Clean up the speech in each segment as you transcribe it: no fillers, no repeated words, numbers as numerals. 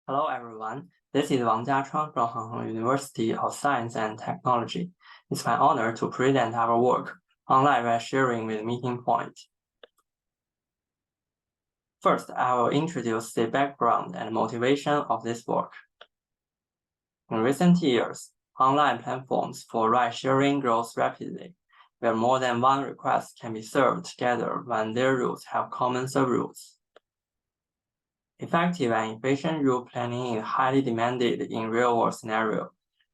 Hello everyone, this is Wang Jiachuan from Hong Kong University of Science and Technology. It's my honor to present our work, Online Ride Sharing with Meeting Point. First, I will introduce the background and motivation of this work. In recent years, online platforms for ride sharing grows rapidly, where more than one request can be served together when their routes have common subroutes. Effective and efficient route planning is highly demanded in real-world scenarios,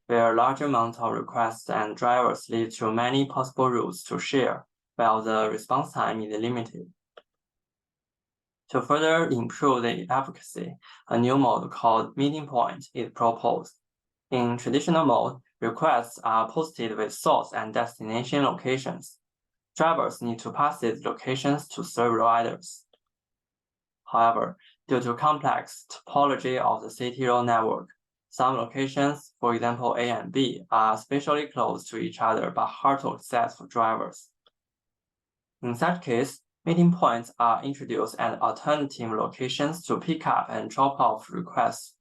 where large amounts of requests and drivers lead to many possible routes to share, while the response time is limited. To further improve the efficacy, a new mode called Meeting Point is proposed. In traditional mode, requests are posted with source and destination locations. Drivers need to pass these locations to serve riders. However, due to complex topology of the city road network, some locations, for example A and B, are spatially close to each other but hard to access for drivers. In such case, meeting points are introduced as alternative locations to pick up and drop off requests.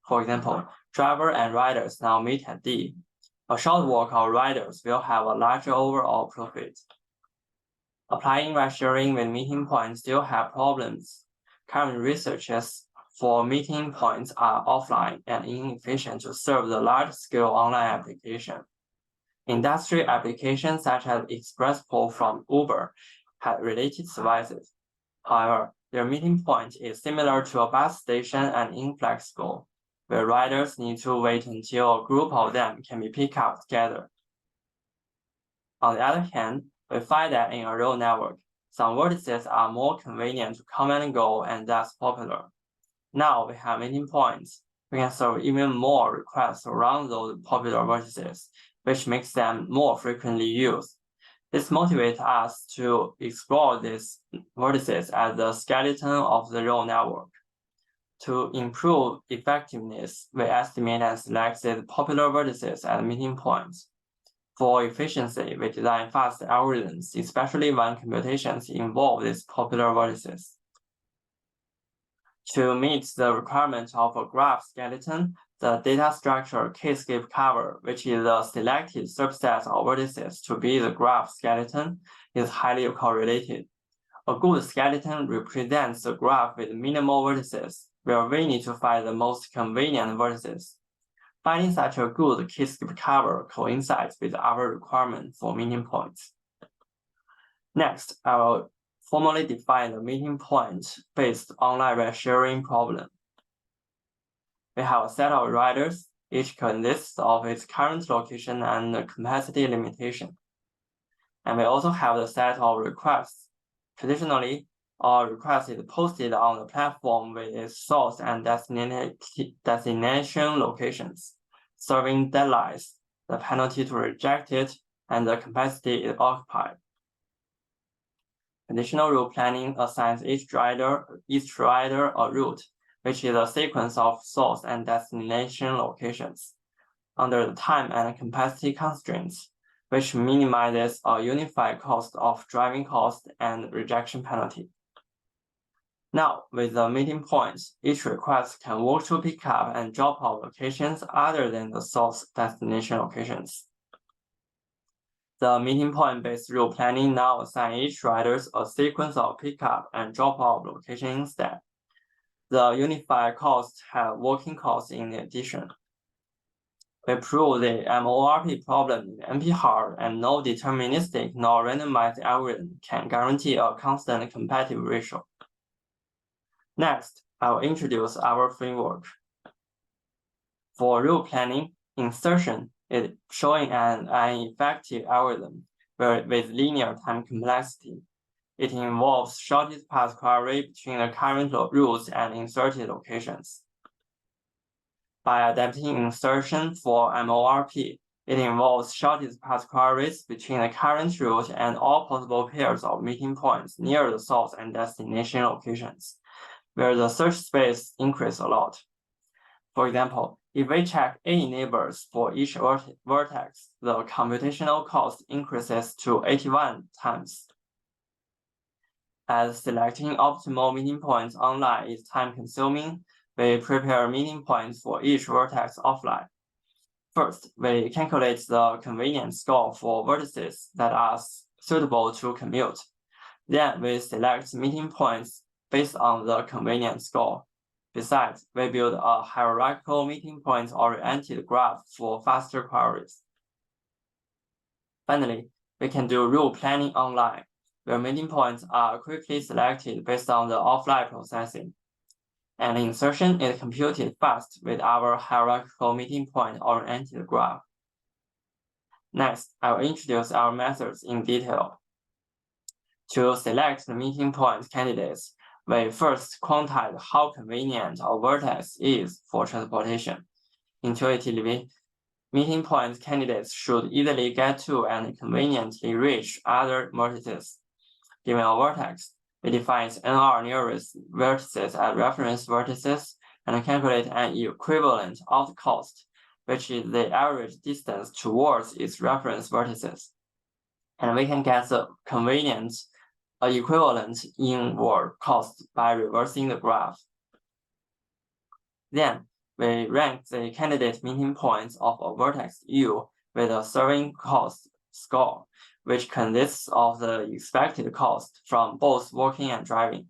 For example, driver and riders now meet at D. A short walk of riders will have a larger overall profit. Applying ride sharing with meeting points still have problems. Current researches for meeting points are offline and inefficient to serve the large-scale online application. Industry applications such as ExpressPo from Uber have related services. However, their meeting point is similar to a bus station and inflexible, where riders need to wait until a group of them can be picked up together. On the other hand, we find that in a road network, some vertices are more convenient to come and go and thus popular. Now we have meeting points. We can serve even more requests around those popular vertices, which makes them more frequently used. This motivates us to explore these vertices as the skeleton of the road network. To improve effectiveness, we estimate and select these popular vertices as meeting points. For efficiency, we design fast algorithms, especially when computations involve these popular vertices. To meet the requirement of a graph skeleton, the data structure K-skip cover, which is a selected subset of vertices to be the graph skeleton, is highly correlated. A good skeleton represents the graph with minimal vertices, where we need to find the most convenient vertices. Finding such a good K-skip cover coincides with our requirement for meeting points. Next, I will formally define the meeting point-based online ride sharing problem. We have a set of riders, each consists of its current location and capacity limitation. And we also have the set of requests. Traditionally, our request is posted on the platform with its source and destination locations, serving deadlines, the penalty to reject it, and the capacity is occupied. Conditional route planning assigns each rider a route, which is a sequence of source and destination locations, under the time and capacity constraints, which minimizes a unified cost of driving cost and rejection penalty. Now, with the meeting points, each request can work to pick up and drop off locations other than the source destination locations. The meeting point-based route planning now assigns each rider a sequence of pickup and drop-off locations instead. The unified costs have working costs in addition. We prove the MORP problem in NP-hard, and no deterministic nor randomized algorithm can guarantee a constant competitive ratio. Next, I will introduce our framework. For route planning, insertion is showing an effective algorithm with linear time complexity. It involves shortest path query between the current routes and inserted locations. By adapting insertion for MORP, it involves shortest path queries between the current route and all possible pairs of meeting points near the source and destination locations, where the search space increases a lot. For example, if we check A neighbors for each vertex, the computational cost increases to 81 times. As selecting optimal meeting points online is time-consuming, we prepare meeting points for each vertex offline. First, we calculate the convenience score for vertices that are suitable to commute. Then we select meeting points based on the convenience score. Besides, we build a hierarchical meeting point-oriented graph for faster queries. Finally, we can do rule planning online, where meeting points are quickly selected based on the offline processing. And insertion is computed fast with our hierarchical meeting point-oriented graph. Next, I will introduce our methods in detail. To select the meeting point candidates, we first quantize how convenient a vertex is for transportation. Intuitively, meeting point candidates should easily get to and conveniently reach other vertices. Given a vertex, we define NR nearest vertices as reference vertices and calculate an equivalent outcost, which is the average distance towards its reference vertices. And we can get the convenient equivalent inward cost by reversing the graph. Then, we rank the candidate meeting points of a vertex U with a serving cost score, which consists of the expected cost from both walking and driving.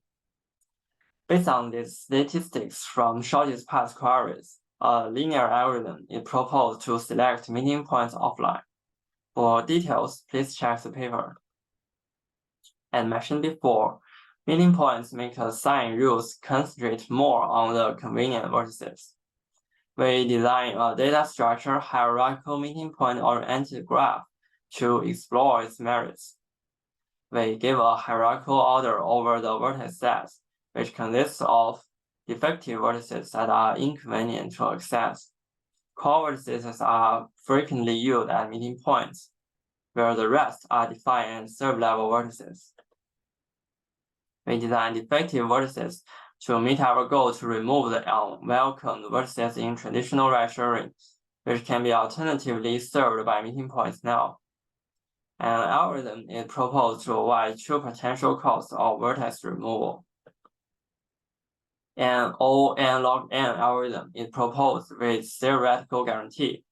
Based on these statistics from shortest path queries, a linear algorithm is proposed to select meeting points offline. For details, please check the paper. As mentioned before, meeting points make assign rules concentrate more on the convenient vertices. We design a data structure hierarchical meeting point-oriented graph to explore its merits. We give a hierarchical order over the vertex sets, which consists of defective vertices that are inconvenient to access. Core vertices are frequently used as meeting points, where the rest are defined as sub-level vertices. We design defective vertices to meet our goal to remove the unwelcome vertices in traditional ride-sharing, which can be alternatively served by meeting points now. An algorithm is proposed to avoid true potential costs of vertex removal. An O(n log n) algorithm is proposed with theoretical guarantee.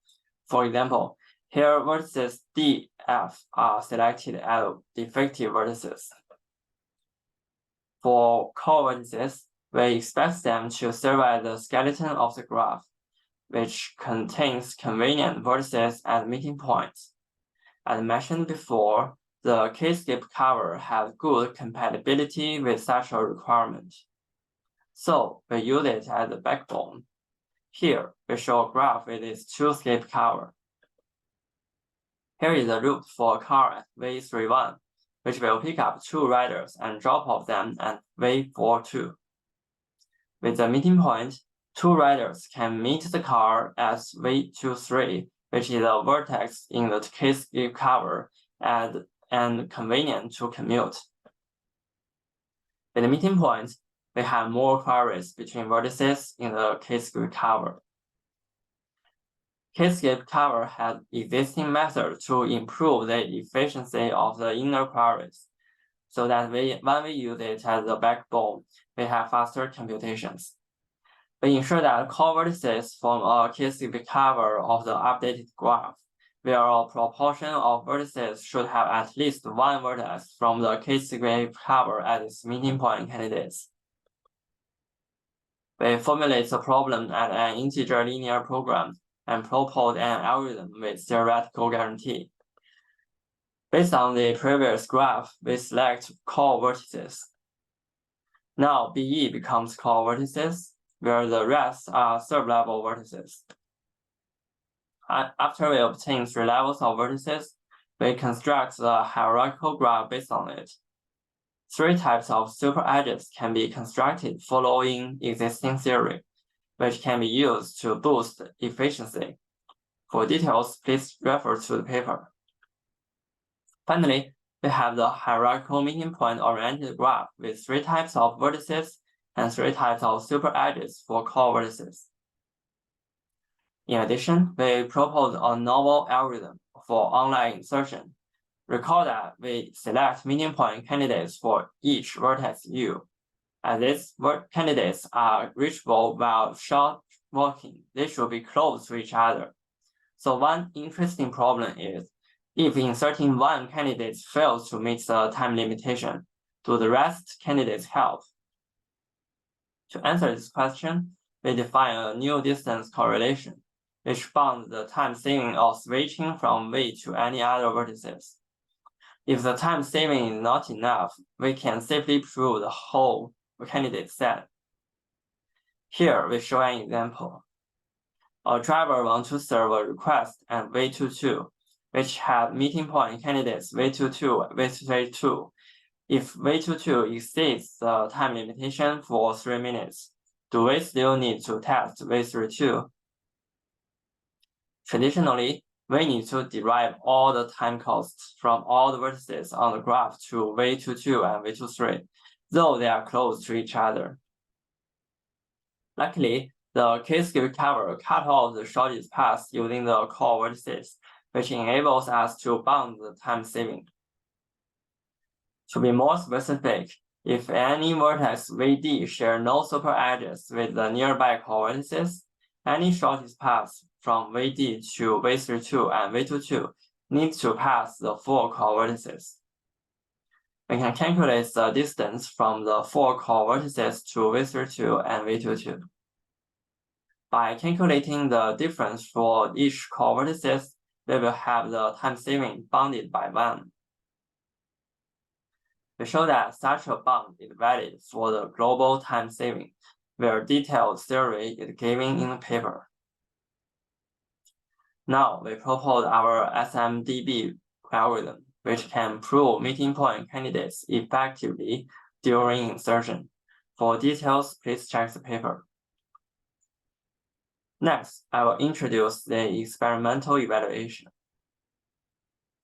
For example, here vertices D, F are selected as defective vertices. For core vertices, we expect them to serve as the skeleton of the graph, which contains convenient vertices as meeting points. As mentioned before, the K-skip cover has good compatibility with such a requirement. So we use it as the backbone. Here, we show a graph with its two-skip cover. Here is the route for a car at V31, which will pick up 2 riders and drop off them at V42. With the meeting point, 2 riders can meet the car at V23, which is a vertex in the K-skip cover and convenient to commute. With the meeting point, we have more queries between vertices in the K-skip cover. K-skip cover has existing methods to improve the efficiency of the inner queries, so that when we use it as the backbone, we have faster computations. We ensure that core vertices form a K-skip cover of the updated graph, where a proportion of vertices should have at least one vertex from the K-skip cover as its meeting point candidates. We formulate the problem as an integer linear program and propose an algorithm with theoretical guarantee. Based on the previous graph, we select core vertices. Now BE becomes core vertices, where the rest are sub-level vertices. After we obtain 3 levels of vertices, we construct the hierarchical graph based on it. 3 types of super edges can be constructed following existing theory, which can be used to boost efficiency. For details, please refer to the paper. Finally, we have the hierarchical meeting point-oriented graph with 3 types of vertices and 3 types of super edges for core vertices. In addition, we propose a novel algorithm for online insertion. Recall that we select meeting point candidates for each vertex U. As these candidates are reachable while short walking, they should be close to each other. So one interesting problem is, if inserting one candidate fails to meet the time limitation, do the rest candidates help? To answer this question, we define a new distance correlation, which bounds the time saving of switching from V to any other vertices. If the time saving is not enough, we can safely prove the whole candidate set. Here we show an example. A driver wants to serve a request at V22, which have meeting point candidates V22 and V32. If V22 exceeds the time limitation for 3 minutes, do we still need to test V32? Traditionally, we need to derive all the time costs from all the vertices on the graph to V22 and V23, though they are close to each other. Luckily, the K-skill cover cut off the shortest path using the core vertices, which enables us to bound the time saving. To be more specific, if any vertex VD share no super edges with the nearby core vertices, any shortest path from VD to V32 and V22 needs to pass the 4 core vertices. We can calculate the distance from the 4 core vertices to V32 and V22. By calculating the difference for each core vertices, we will have the time saving bounded by 1. We show that such a bound is valid for the global time saving, where detailed theory is given in the paper. Now we propose our SMDB algorithm, which can prove meeting point candidates effectively during insertion. For details, please check the paper. Next, I will introduce the experimental evaluation.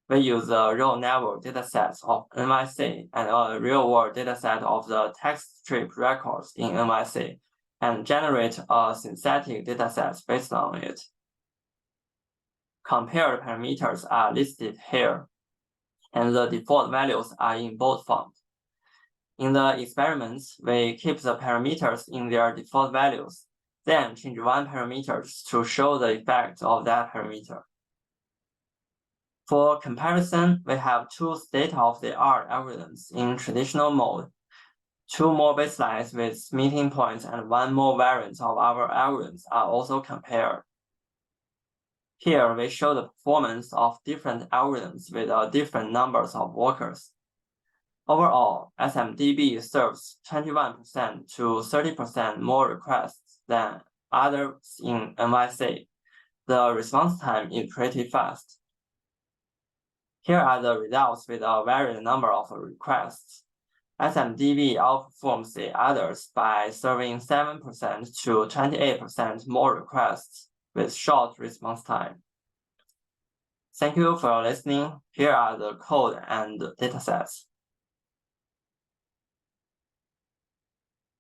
We use a raw network dataset of NYC and a real-world dataset of the text strip records in NYC and generate a synthetic dataset based on it. Compared parameters are listed here, and the default values are in bold font. In the experiments, we keep the parameters in their default values, then change one parameter to show the effect of that parameter. For comparison, we have 2 state-of-the-art algorithms in traditional mode, 2 more baselines with meeting points and 1 more variant of our algorithms are also compared. Here, we show the performance of different algorithms with different numbers of workers. Overall, SMDB serves 21% to 30% more requests than others in NYC. The response time is pretty fast. Here are the results with a varied number of requests. SMDB outperforms the others by serving 7% to 28% more requests with short response time. Thank you for listening. Here are the code and datasets.